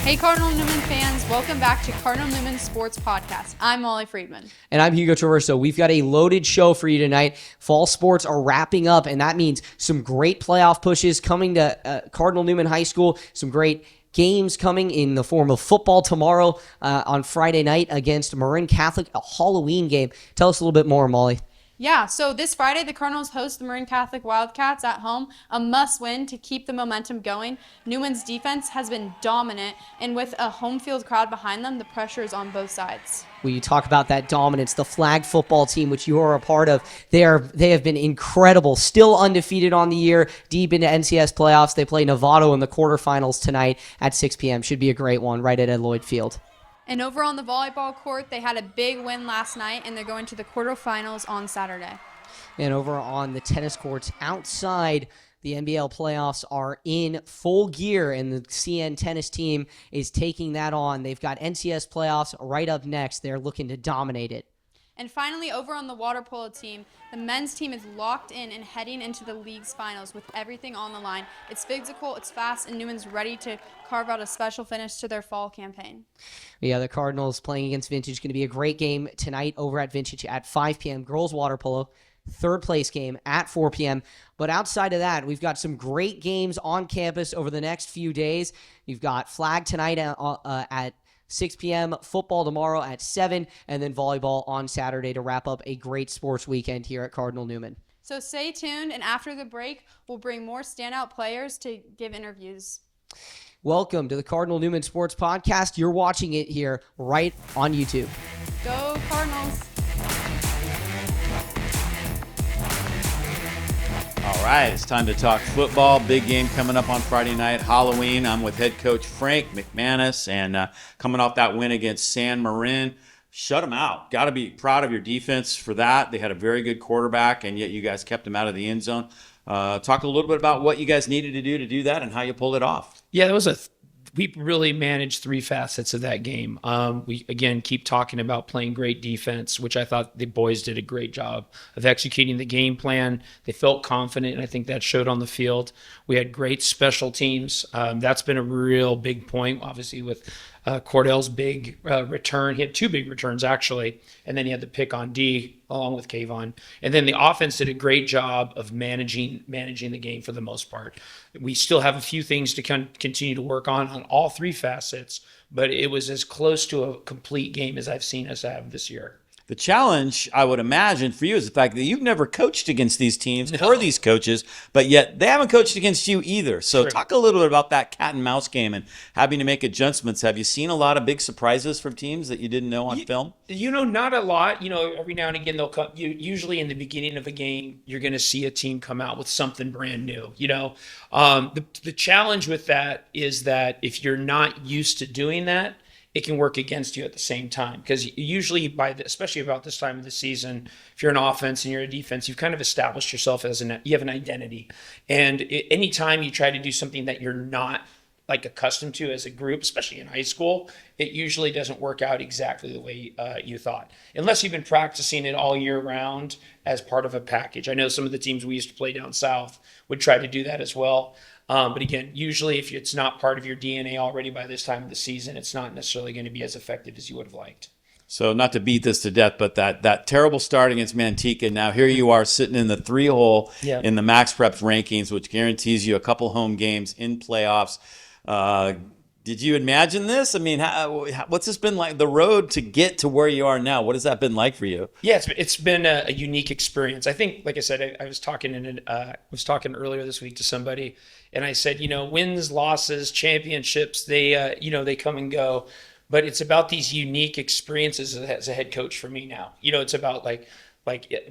Hey Cardinal Newman fans, welcome back to Cardinal Newman Sports Podcast. I'm Molly Friedman. And I'm Hugo Traverso. We've got a loaded show for you tonight. Fall sports are wrapping up, and that means some great playoff pushes coming to Cardinal Newman High School, some great games coming in the form of football tomorrow on Friday night against Marin Catholic, a Halloween game. Tell us a little bit more, Molly. Yeah, so this Friday, the Cardinals host the Marin Catholic Wildcats at home, a must-win to keep the momentum going. Newman's defense has been dominant, and with a home field crowd behind them, the pressure is on both sides. When you talk about that dominance, the flag football team, which you are a part of, they have been incredible, still undefeated on the year, deep into NCS playoffs. They play Novato in the quarterfinals tonight at 6 p.m. Should be a great one right at Ed Lloyd Field. And over on the volleyball court, they had a big win last night, and they're going to the quarterfinals on Saturday. And over on the tennis courts outside, the NBL playoffs are in full gear, and the CN tennis team is taking that on. They've got NCS playoffs right up next. They're looking to dominate it. And finally, over on the water polo team, the men's team is locked in and heading into the league's finals with everything on the line. It's physical, it's fast, and Newman's ready to carve out a special finish to their fall campaign. Yeah, the Cardinals playing against Vintage. Going to be a great game tonight over at Vintage at 5 p.m. Girls water polo, third place game at 4 p.m. But outside of that, we've got some great games on campus over the next few days. You've got flag tonight at 6 p.m., football tomorrow at 7, and then volleyball on Saturday to wrap up a great sports weekend here at Cardinal Newman. So stay tuned, and after the break, we'll bring more standout players to give interviews. Welcome to the Cardinal Newman Sports Podcast. You're watching it here right on YouTube. Go Cardinals! All right, it's time to talk football. Big game coming up on Friday night, Halloween. I'm with head coach Frank McManus, and coming off that win against San Marin, shut them out. Got to be proud of your defense for that. They had a very good quarterback, and yet you guys kept them out of the end zone. Talk a little bit about what you guys needed to do that and how you pulled it off. Yeah, we really managed three facets of that game. We, again, keep talking about playing great defense, which I thought the boys did a great job of executing the game plan. They felt confident, and I think that showed on the field. We had great special teams. That's been a real big point, obviously, with Cordell's big return. He had two big returns, actually, and then he had the pick on D along with Kayvon. And then the offense did a great job of managing the game for the most part. We still have a few things to continue to work on all three facets, but it was as close to a complete game as I've seen us have this year. The challenge, I would imagine, for you is the fact that you've never coached against these teams or these coaches, but yet they haven't coached against you either. So Talk a little bit about that cat and mouse game and having to make adjustments. Have you seen a lot of big surprises from teams that you didn't know on film? Not a lot. Every now and again they'll come. Usually in the beginning of a game, you're going to see a team come out with something brand new. The challenge with that is that if you're not used to doing that, it can work against you at the same time, because usually especially about this time of the season, if you're an offense and you're a defense, you've kind of established yourself you have an identity. And anytime you try to do something that you're not accustomed to as a group, especially in high school, it usually doesn't work out exactly the way you thought, unless you've been practicing it all year round as part of a package. I know some of the teams we used to play down south would try to do that as well. But again, usually if it's not part of your DNA already by this time of the season, it's not necessarily going to be as effective as you would have liked. So not to beat this to death, but that terrible start against Manteca, now here you are sitting in the 3-hole in the Max Preps rankings, which guarantees you a couple home games in playoffs. Did you imagine this? I mean, what's this been like, the road to get to where you are now? What has that been like for you? Yeah, it's been a unique experience. I think, like I said, I was talking earlier this week to somebody, and I said, wins, losses, championships, they come and go, but it's about these unique experiences as a head coach for me now. It's about like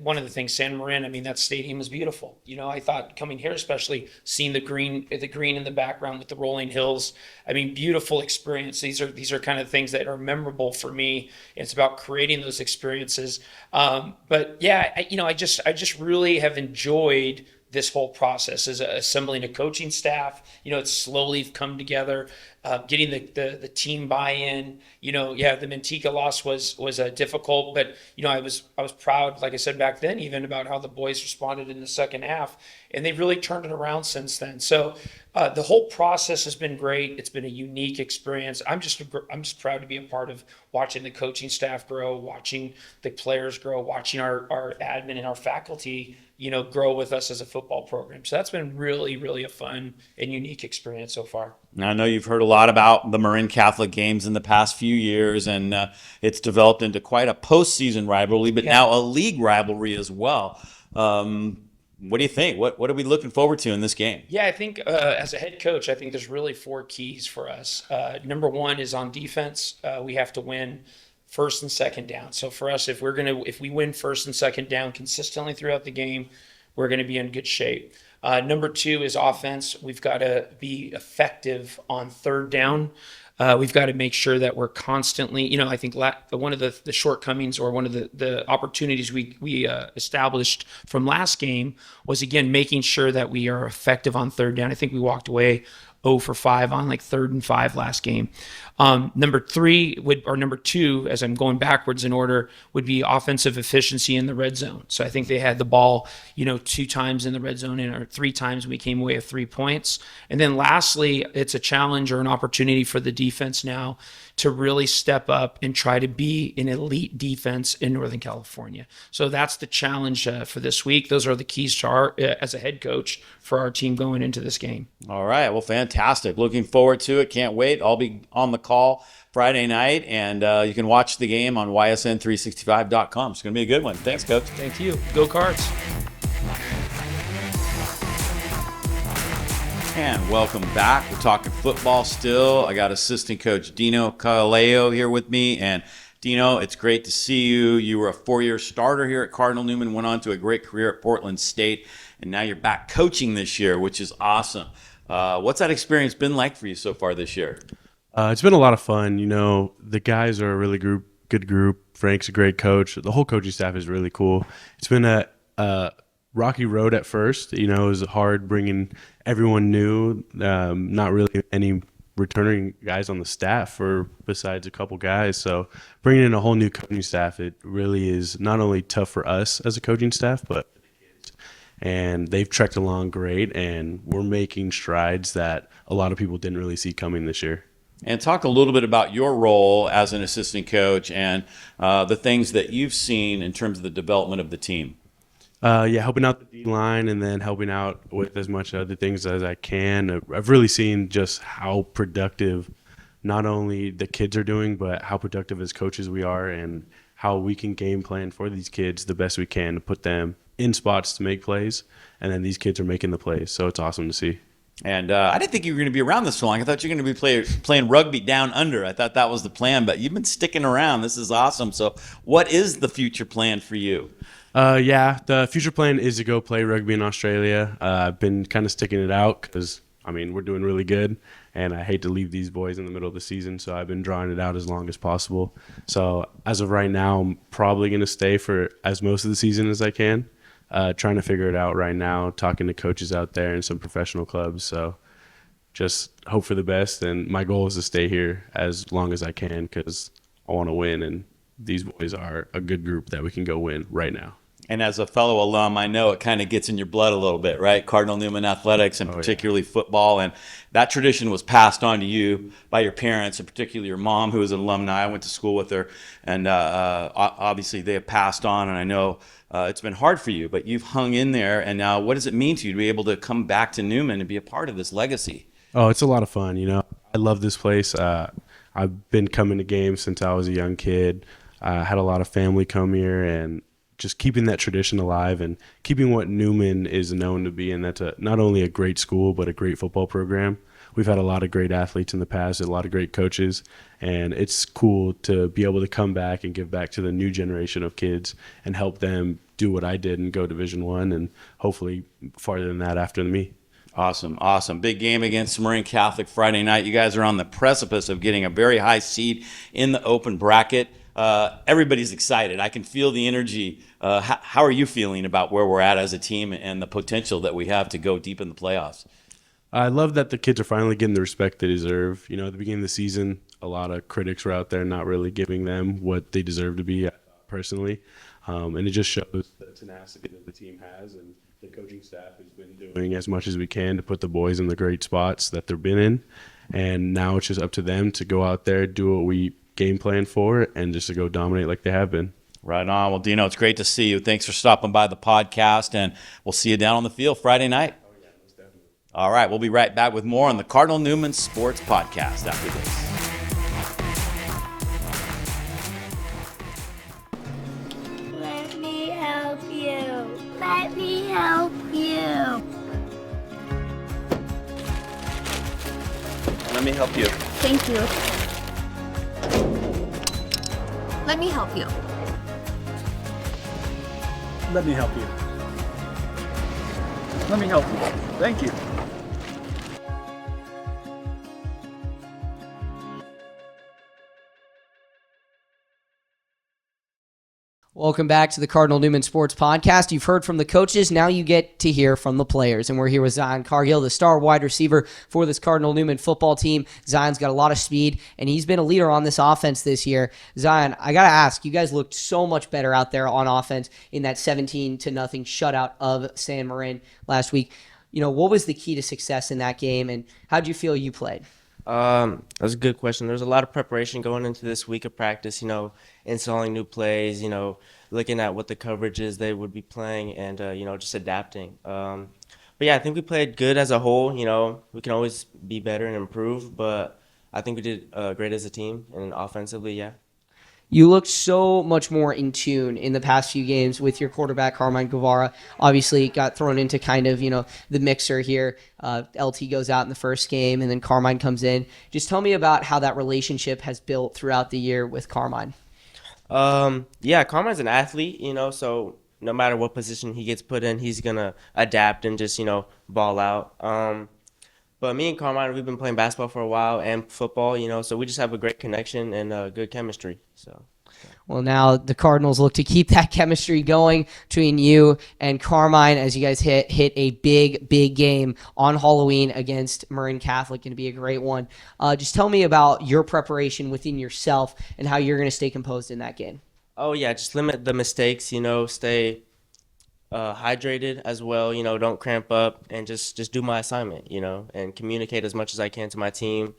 one of the things, San Marin, that stadium is beautiful. I thought coming here, especially seeing the green in the background with the rolling hills, beautiful experience. These are kind of things that are memorable for me. It's about creating those experiences. But yeah, I just really have enjoyed this whole process is assembling a coaching staff. It's slowly come together, getting the team buy-in. The Manteca loss was difficult, but I was proud, like I said back then, even about how the boys responded in the second half, and they've really turned it around since then. So the whole process has been great. It's been a unique experience. I'm just proud to be a part of watching the coaching staff grow, watching the players grow, watching our admin and our faculty grow with us as a football program. So that's been really, really a fun and unique experience so far. Now, I know you've heard a lot about the Marin Catholic games in the past few years, and it's developed into quite a postseason rivalry, but now a league rivalry as well. What do you think? What are we looking forward to in this game? Yeah, I think as a head coach, I think there's really 4 keys for us. Number 1 is on defense. We have to win first and second down. So for us, if we win first and second down consistently throughout the game, we're going to be in good shape. Number 2 is offense. We've got to be effective on third down. We've got to make sure that we're constantly, I think one of the shortcomings or one of the opportunities we established from last game was, again, making sure that we are effective on third down. I think we walked away 0 for 5 on like 3rd and 5 last game. Number 2, as I'm going backwards in order, would be offensive efficiency in the red zone. So I think they had the ball, 2 times in the red zone or 3 times we came away with 3 points. And then lastly, it's a challenge or an opportunity for the defense now to really step up and try to be an elite defense in Northern California. So that's the challenge for this week. Those are the keys to as a head coach for our team going into this game. All right. Well, fantastic. Looking forward to it. Can't wait. I'll be on the call Friday night, and you can watch the game on ysn365.com. It's going to be a good one. Thanks, Coach. Thank you. Go Cards. And welcome back. We're talking football still. I got assistant coach Dino Caleo here with me. And Dino, it's great to see you. You were a 4-year starter here at Cardinal Newman, went on to a great career at Portland State, and now you're back coaching this year, which is awesome. What's that experience been like for you so far this year? It's been a lot of fun. The guys are a really good group. Frank's a great coach. The whole coaching staff is really cool. It's been a rocky road at first. It was hard bringing everyone new, not really any returning guys on the staff besides a couple guys. So bringing in a whole new coaching staff, it really is not only tough for us as a coaching staff, but and they've trekked along great, and we're making strides that a lot of people didn't really see coming this year. And talk a little bit about your role as an assistant coach and the things that you've seen in terms of the development of the team. Helping out the D-line and then helping out with as much other things as I can. I've really seen just how productive not only the kids are doing, but how productive as coaches we are and how we can game plan for these kids the best we can to put them in spots to make plays. And then these kids are making the plays. So it's awesome to see. And I didn't think you were going to be around this long. I thought you were going to be playing rugby down under. I thought that was the plan, but you've been sticking around. This is awesome. So what is the future plan for you? The future plan is to go play rugby in Australia. I've been kind of sticking it out because, we're doing really good, and I hate to leave these boys in the middle of the season, so I've been drawing it out as long as possible. So as of right now, I'm probably going to stay for as most of the season as I can, trying to figure it out right now, talking to coaches out there and some professional clubs. So just hope for the best, and my goal is to stay here as long as I can because I want to win, and these boys are a good group that we can go win right now. And as a fellow alum, I know it kind of gets in your blood a little bit, right? Cardinal Newman athletics and particularly football. And that tradition was passed on to you by your parents, and particularly your mom, who was an alumni. I went to school with her. And obviously they have passed on. And I know it's been hard for you, but you've hung in there. And now what does it mean to you to be able to come back to Newman and be a part of this legacy? Oh, it's a lot of fun. I love this place. I've been coming to games since I was a young kid. I had a lot of family come here, and just keeping that tradition alive and keeping what Newman is known to be, and that's not only a great school but a great football program. We've had a lot of great athletes in the past, a lot of great coaches, and it's cool to be able to come back and give back to the new generation of kids and help them do what I did and go Division I and hopefully farther than that after me. Awesome. Big game against Marin Catholic Friday night. You guys are on the precipice of getting a very high seed in the open bracket. everybody's excited. I can feel the energy. How are you feeling about where we're at as a team and the potential that we have to go deep in the playoffs? I love that the kids are finally getting the respect they deserve. At the beginning of the season, a lot of critics were out there not really giving them what they deserve to be personally. And it just shows the tenacity that the team has, and the coaching staff has been doing as much as we can to put the boys in the great spots that they've been in. And now it's just up to them to go out there, do what we game plan for, and just to go dominate like they have been. Right on. Well, Dino, it's great to see you. Thanks for stopping by the podcast, and we'll see you down on the field Friday night. All right, we'll be right back with more on the Cardinal Newman Sports Podcast after this. Let me help you. Let me help you. Let me help you. Thank you. Let me help you. Let me help you. Let me help you. Thank you. Welcome back to the Cardinal Newman Sports Podcast. You've heard from the coaches. Now you get to hear from the players. And we're here with Zion Cargill, the star wide receiver for this Cardinal Newman football team. Zion's got a lot of speed, and he's been a leader on this offense this year. Zion, I got to ask, you guys looked so much better out there on offense in that 17-0 shutout of San Marin last week. What was the key to success in that game, and how did you feel you played? That's a good question. There's a lot of preparation going into this week of practice, installing new plays, looking at what the coverages they would be playing and, just adapting. But yeah, I think we played good as a whole. We can always be better and improve, but I think we did great as a team and offensively, yeah. You looked so much more in tune in the past few games with your quarterback, Carmine Guevara. Obviously, got thrown into kind of, the mixer here. LT goes out in the first game, and then Carmine comes in. Just tell me about how that relationship has built throughout the year with Carmine. Yeah, Carmine's an athlete, so no matter what position he gets put in, he's going to adapt and just, ball out. But me and Carmine, we've been playing basketball for a while and football, so we just have a great connection and good chemistry. Well, now the Cardinals look to keep that chemistry going between you and Carmine as you guys hit a big game on Halloween against Marin Catholic. Going to be a great one. Just tell me about your preparation within yourself and how you're going to stay composed in that game. Oh, yeah, just limit the mistakes, stay hydrated as well, don't cramp up and just do my assignment, and communicate as much as I can to my team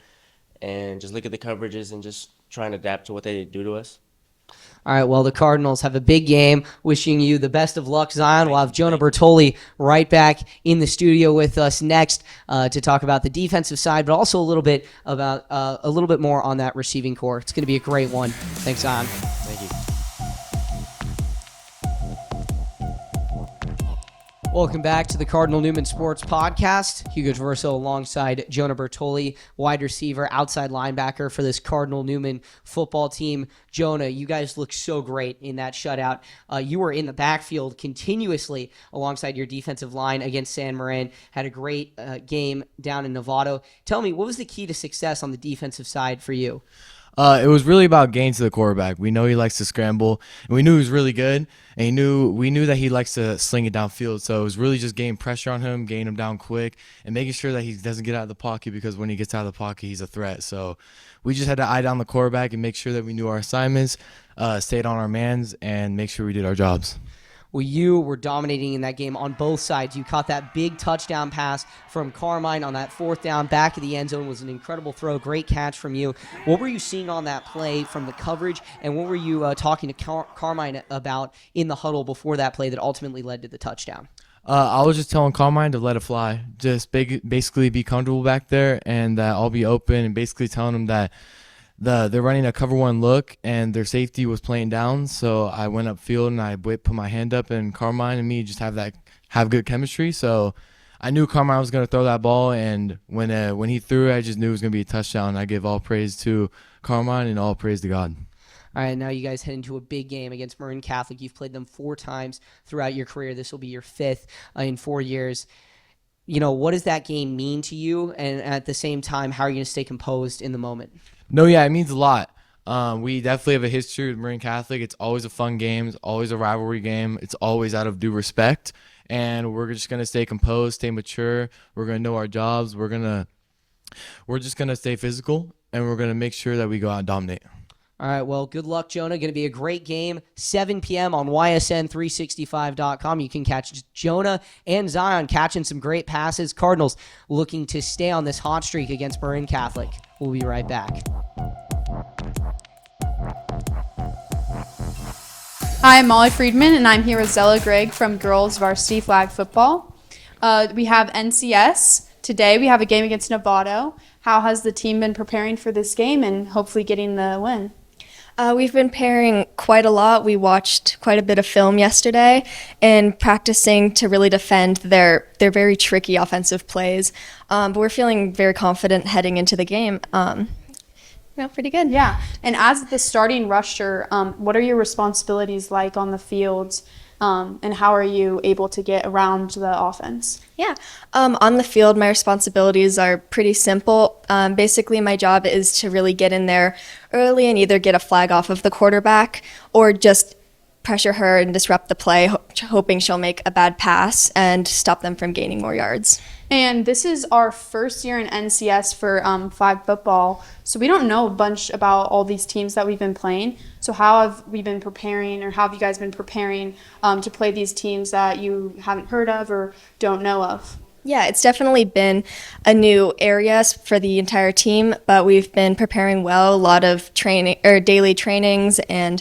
and just look at the coverages and just try and adapt to what they do to us. All right, well, the Cardinals have a big game. Wishing you the best of luck, Zion. We'll have Jonah Bertoli right back in the studio with us next to talk about the defensive side, but also a little bit more on that receiving core. It's going to be a great one. Thanks, Zion. Thank you. Welcome back to the Cardinal Newman Sports Podcast. Hugo Traverso alongside Jonah Bertoli, wide receiver, outside linebacker for this Cardinal Newman football team. Jonah, you guys look so great in that shutout. You were in the backfield continuously alongside your defensive line against San Marin. Had a great game down in Novato. Tell me, what was the key to success on the defensive side for you? It was really about getting to the quarterback. We know he likes to scramble, and we knew he was really good, and we knew that he likes to sling it downfield. So it was really just getting pressure on him, getting him down quick, and making sure that he doesn't get out of the pocket, because when he gets out of the pocket, he's a threat. So we just had to eye down the quarterback and make sure that we knew our assignments, stayed on our mans, and make sure we did our jobs. Well, you were dominating in that game on both sides. You caught that big touchdown pass from Carmine on that fourth down. Back of the end zone was an incredible throw. Great catch from you. What were you seeing on that play from the coverage, and what were you talking to Carmine about in the huddle before that play that ultimately led to the touchdown? I was just telling Carmine to let it fly. Just basically be comfortable back there, and that I'll be open, and basically telling him that they're running a cover one look and their safety was playing down. So I went upfield and I put my hand up, and Carmine and me just have good chemistry. So I knew Carmine was going to throw that ball, and when he threw it, I just knew it was going to be a touchdown. I give all praise to Carmine and all praise to God. All right, now you guys head into a big game against Marin Catholic. You've played them 4 times throughout your career. This will be your 5th in 4 years. What does that game mean to you? And at the same time, how are you going to stay composed in the moment? No, yeah, it means a lot. We definitely have a history with Marin Catholic. It's always a fun game. It's always a rivalry game. It's always out of due respect. And we're just going to stay composed, stay mature. We're going to know our jobs. We're just going to stay physical, and we're going to make sure that we go out and dominate. All right, well, good luck, Jonah. Going to be a great game. 7 p.m. on YSN365.com. You can catch Jonah and Zion catching some great passes. Cardinals looking to stay on this hot streak against Marin Catholic. We'll be right back. Hi, I'm Molly Friedman, and I'm here with Zella Gregg from Girls Varsity Flag Football. We have NCS. Today we have a game against Novato. How has the team been preparing for this game and hopefully getting the win? We've been preparing quite a lot. We watched quite a bit of film yesterday and practicing to really defend their very tricky offensive plays. But we're feeling very confident heading into the game. Pretty good. Yeah. And as the starting rusher, what are your responsibilities like on the field, and how are you able to get around the offense? Yeah. On the field, my responsibilities are pretty simple. Basically, my job is to really get in there early and either get a flag off of the quarterback or just pressure her and disrupt the play, hoping she'll make a bad pass and stop them from gaining more yards. And this is our first year in NCS for flag football, so we don't know a bunch about all these teams that we've been playing. So how have we been preparing, or how have you guys been preparing to play these teams that you haven't heard of or don't know of? Yeah, it's definitely been a new area for the entire team, but we've been preparing well. A lot of training or daily trainings and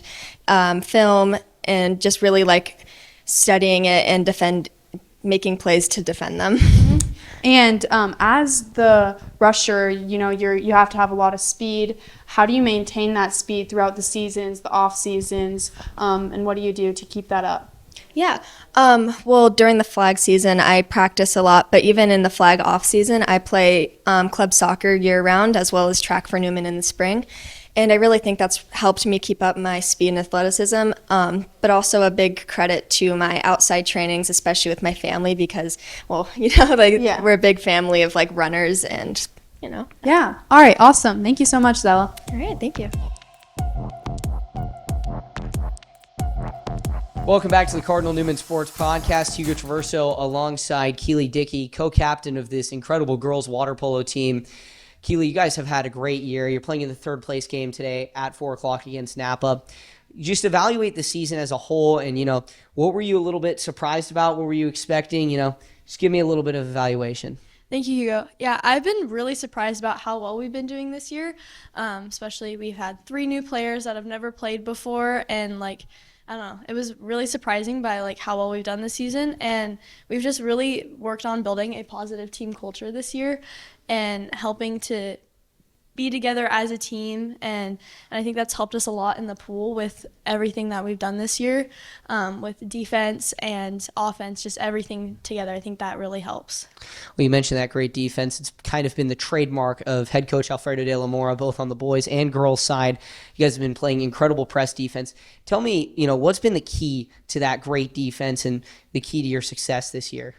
film, and just really like studying it and making plays to defend them. And as the rusher, you have to have a lot of speed. How do you maintain that speed throughout the seasons, the off seasons, and what do you do to keep that up? Yeah. Well, during the flag season, I practice a lot, but even in the flag off season, I play club soccer year round as well as track for Newman in the spring. And I really think that's helped me keep up my speed and athleticism, but also a big credit to my outside trainings, especially with my family, because, we're a big family of runners and, Yeah. All right. Awesome. Thank you so much, Zella. All right. Thank you. Welcome back to the Cardinal Newman Sports Podcast. Hugo Traverso alongside Keely Dickey, co-captain of this incredible girls water polo team. Keely, you guys have had a great year. You're playing in the third place game today at 4 o'clock against Napa. Just evaluate the season as a whole, and, what were you a little bit surprised about? What were you expecting? Just give me a little bit of evaluation. Thank you, Hugo. Yeah, I've been really surprised about how well we've been doing this year. Especially we've had 3 new players that have never played before, and I don't know, it was really surprising by how well we've done this season, and we've just really worked on building a positive team culture this year and helping to be together as a team, and I think that's helped us a lot in the pool with everything that we've done this year, with defense and offense, just everything together. I think that really helps. Well, you mentioned that great defense. It's kind of been the trademark of head coach Alfredo de la Mora, both on the boys and girls side. You guys have been playing incredible press defense. Tell me, what's been the key to that great defense and the key to your success this year?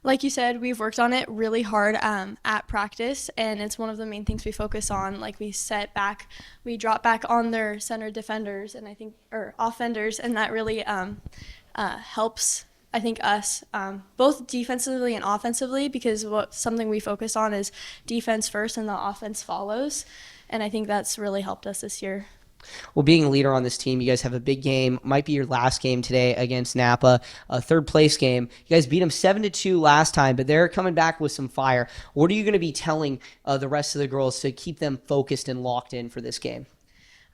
Like you said, we've worked on it really hard at practice, and it's one of the main things we focus on. We drop back on their center defenders, and or offenders, and that really helps, I think, us both defensively and offensively, because something we focus on is defense first and the offense follows, and I think that's really helped us this year. Well, being a leader on this team, you guys have a big game. Might be your last game today against Napa, a third place game. You guys beat them 7-2 last time, but they're coming back with some fire. What are you going to be telling the rest of the girls to keep them focused and locked in for this game?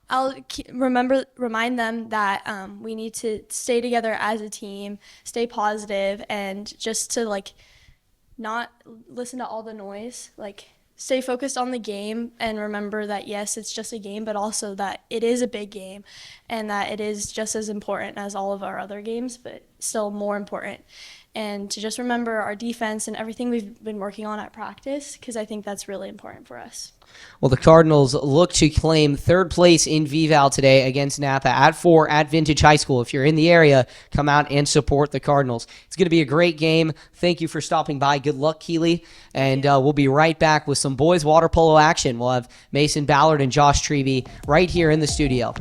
I'll remind them that we need to stay together as a team, stay positive, and just to not listen to all the noise. Stay focused on the game and remember that, yes, it's just a game, but also that it is a big game and that it is just as important as all of our other games, but still more important. and to just remember our defense and everything we've been working on at practice, because I think that's really important for us. Well, the Cardinals look to claim third place in VVAL today against Napa at 4 at Vintage High School. If you're in the area, come out and support the Cardinals. It's going to be a great game. Thank you for stopping by. Good luck, Keeley. And we'll be right back with some boys water polo action. We'll have Mason Ballard and Josh Treby right here in the studio.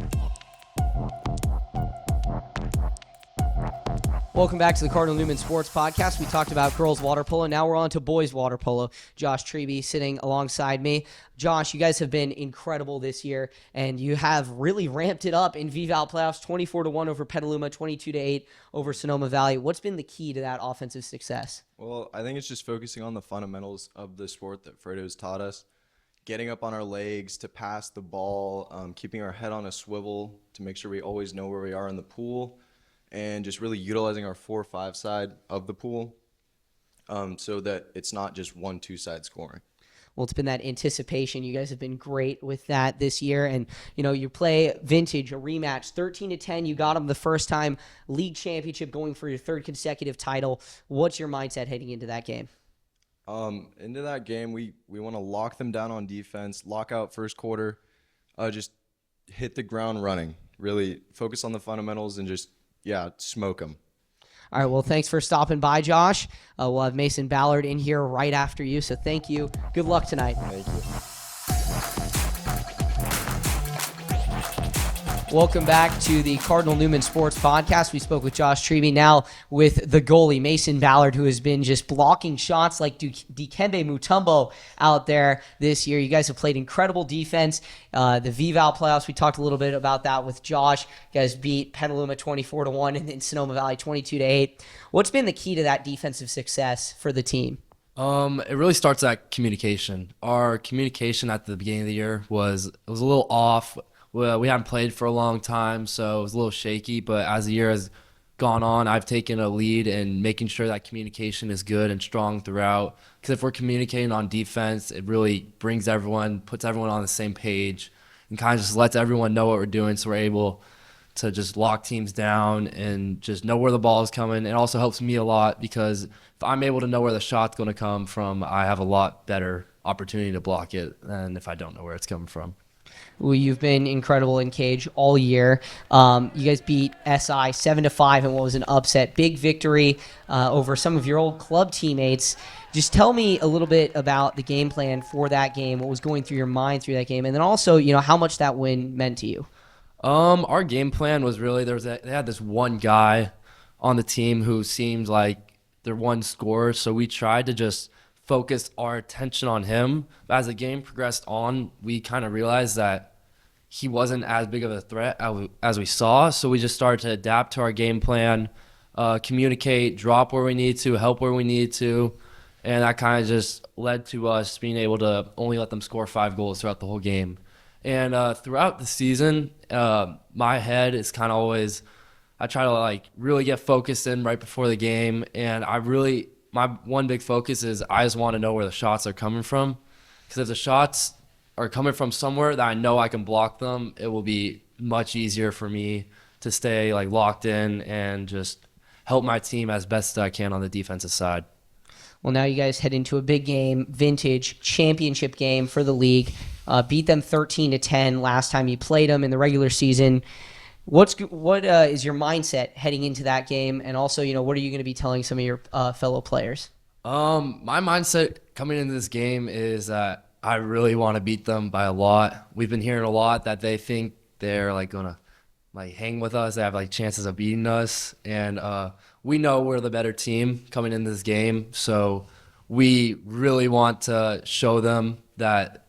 Welcome back to the Cardinal Newman Sports Podcast. We talked about girls water polo. Now we're on to boys water polo. Josh Treby sitting alongside me. Josh, you guys have been incredible this year, and you have really ramped it up in VVAL playoffs, 24-1 over Petaluma, 22-8 over Sonoma Valley. What's been the key to that offensive success? Well, I think it's just focusing on the fundamentals of the sport that Fredo's taught us. Getting up on our legs to pass the ball, keeping our head on a swivel to make sure we always know where we are in the pool, and just really utilizing our 4-5 side of the pool so that it's not just 1-2 side scoring. Well, it's been that anticipation. You guys have been great with that this year. And, you know, you play Vintage, a rematch, 13-10. You got them the first time, league championship, going for your third consecutive title. What's your mindset heading into that game? Into that game, we want to lock them down on defense, lock out first quarter, just hit the ground running, really focus on the fundamentals and just, smoke them. All right, well, thanks for stopping by, Josh. We'll have Mason Ballard in here right after you, so thank you. Good luck tonight. Thank you. Welcome back to the Cardinal Newman Sports Podcast. We spoke with Josh Treby, now with the goalie, Mason Ballard, who has been just blocking shots like Dikembe Mutombo out there this year. You guys have played incredible defense. The VVAL playoffs, we talked a little bit about that with Josh. You guys beat Petaluma 24-1 and then Sonoma Valley 22-8. What's been the key to that defensive success for the team? It really starts at communication. Our communication at the beginning of the year was a little off. Well, we haven't played for a long time, so it was a little shaky. But as the year has gone on, I've taken a lead in making sure that communication is good and strong throughout. Because if we're communicating on defense, it really puts everyone on the same page, and kind of just lets everyone know what we're doing, so we're able to just lock teams down and just know where the ball is coming. It also helps me a lot because if I'm able to know where the shot's going to come from, I have a lot better opportunity to block it than if I don't know where it's coming from. Well, you've been incredible in cage all year. You guys beat SI 7-5 in what was an upset. Big victory over some of your old club teammates. Just tell me a little bit about the game plan for that game, what was going through your mind through that game, and then also, how much that win meant to you. Our game plan was really, they had this one guy on the team who seemed like their one scorer, so we tried to just focus our attention on him. But as the game progressed on, we kind of realized that he wasn't as big of a threat as we saw, so we just started to adapt to our game plan, communicate, drop where we need to, help where we need to, and that kind of just led to us being able to only let them score 5 goals throughout the whole game. And throughout the season, my head is kind of always, I try to really get focused in right before the game, and my one big focus is I just want to know where the shots are coming from, because if the shots are coming from somewhere that I know I can block them, it will be much easier for me to stay locked in and just help my team as best as I can on the defensive side. Well, now you guys head into a big game, Vintage championship game for the league. Beat them 13-10 last time you played them in the regular season. What is your mindset heading into that game, and also, what are you going to be telling some of your fellow players? My mindset coming into this game is that I really want to beat them by a lot. We've been hearing a lot that they think they're gonna hang with us. They have chances of beating us, and we know we're the better team coming into this game. So we really want to show them that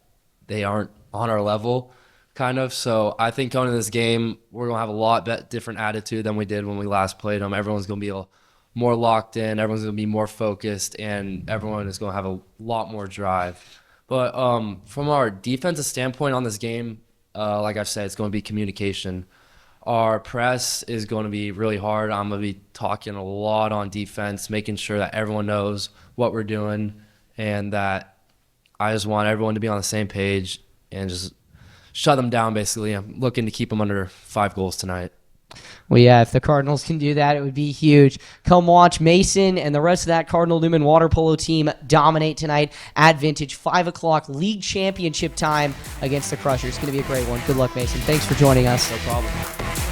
they aren't on our level, kind of. So I think going into this game, we're gonna have a lot different attitude than we did when we last played them. Everyone's gonna be more locked in. Everyone's gonna be more focused, and everyone is gonna have a lot more drive. But from our defensive standpoint on this game, like I've said, it's going to be communication. Our press is going to be really hard. I'm going to be talking a lot on defense, making sure that everyone knows what we're doing, and that I just want everyone to be on the same page and just shut them down, basically. I'm looking to keep them under 5 goals tonight. Well, yeah, if the Cardinals can do that, it would be huge. Come watch Mason and the rest of that Cardinal Newman water polo team dominate tonight at Vintage. 5 o'clock league championship time against the Crushers. It's going to be a great one. Good luck, Mason. Thanks for joining us. No problem.